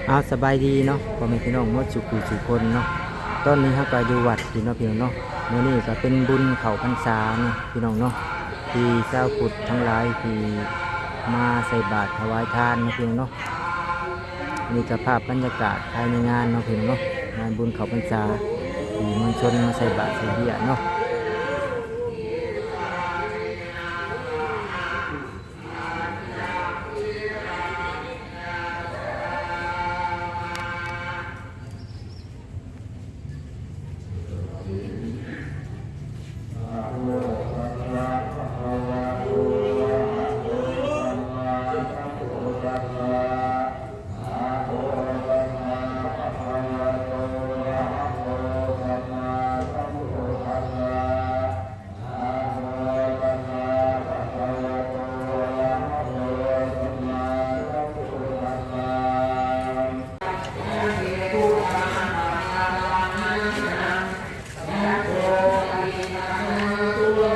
เอาสบายดีเนาะพ่อแม่พี่น้องหมดสุขคนเนาะตอนนี้เราก็อยู่วัดพี่น้องเนาะมื้อนี้ก็เป็นบุญเข้าพรรษาเนาะพี่น้องเนาะที่ชาวพุทธทั้งหลายที่มาใส่บาตรถวายทานเนาะพี่น้องเนาะนี่ก็ภาพบรรยากาศภายในงานเนาะพี่น้องเนาะงานบุญเข้าพรรษาที่มวลชนมาใส่บาตรใส่เบี้ยเนาะ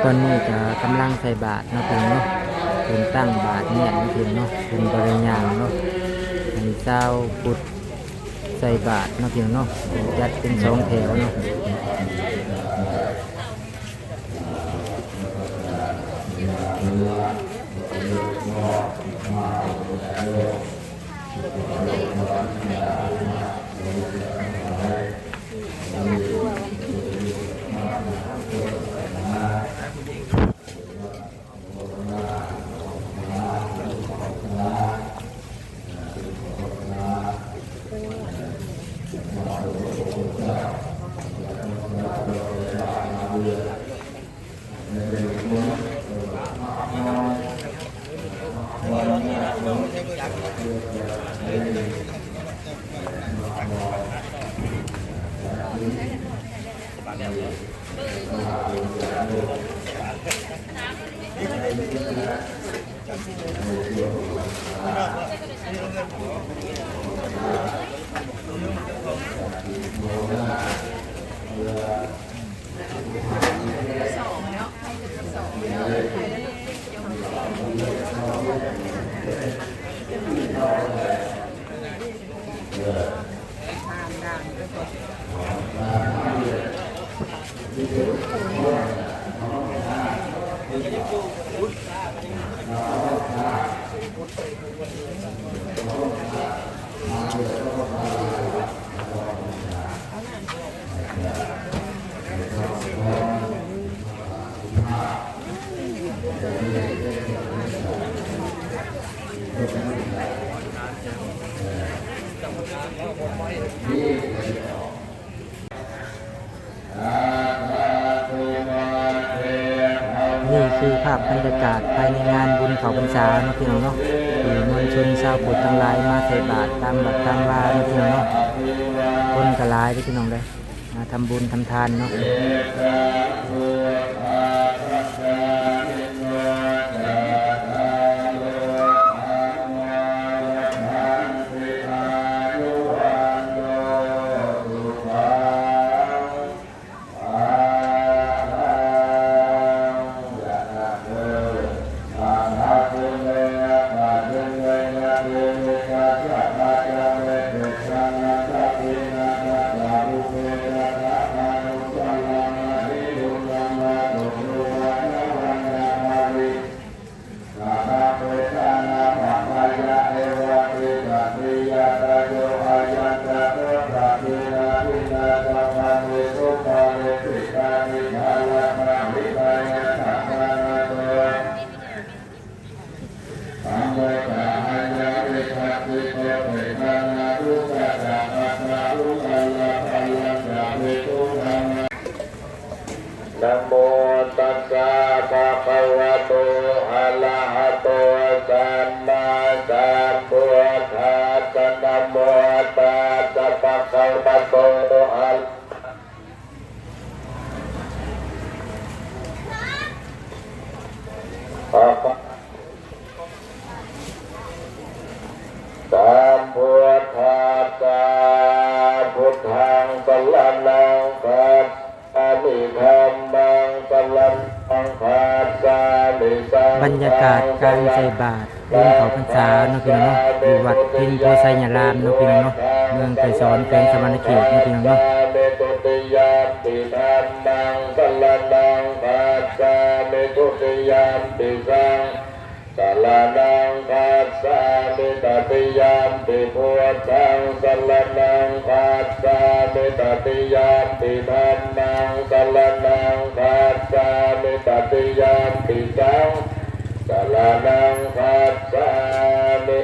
ตอนนี้ก็กำลังใส่บาตรเนาะพี่น้องเนาะเป็นตั้งบาตรเนี่ยเนาะพี่น้องเนาะเป็นบริญาณเนาะให้ชาวพุทธใส่บาตรเนาะพี่น้องเนาะจัดเป็น2แถวเนาะนี่คือภาพบรรยากาศภายในงานบุญเข้าพรรษาเนาะพี่น้องเนาะที่มวลชนชาวพุทธทั้งหลายมาใส่บาตรตามวัดตามวาเนาะพี่น้องเนาะคนก็หลายเด้อพี่น้องเด้อมาทำบุญทำทานเนาะนะโมตัสสะภะคะวะโตอะระหะโตสัมมาสัมพุทธัสสะนะโมตัสสะภะคะวะโตอะระหะสัมพุทธัสสะพุทธังสรณังคัจฉามิธัมมังสรณังคัจฉามิสังฆัง บรรยากาศการใส่บาตร บุญเขาพรรษาเนาะพี่น้องเนาะอยู่วัดพินโพไซยารามเนาะพี่น้องเนาะเมืองไกรสอนแขวงสะวรรณเขตเนาะพี่น้องเนาะ เมตุติยามปิธัมมังสรณังคัจฉามิทุติยามปิสังสรณังคัจฉามิตติยามปิพุทธังสรณังคัจฉามิตติยามปิธัมมังสรณังคัจฉามิตติยามปิสังสรณังคัจฉามิ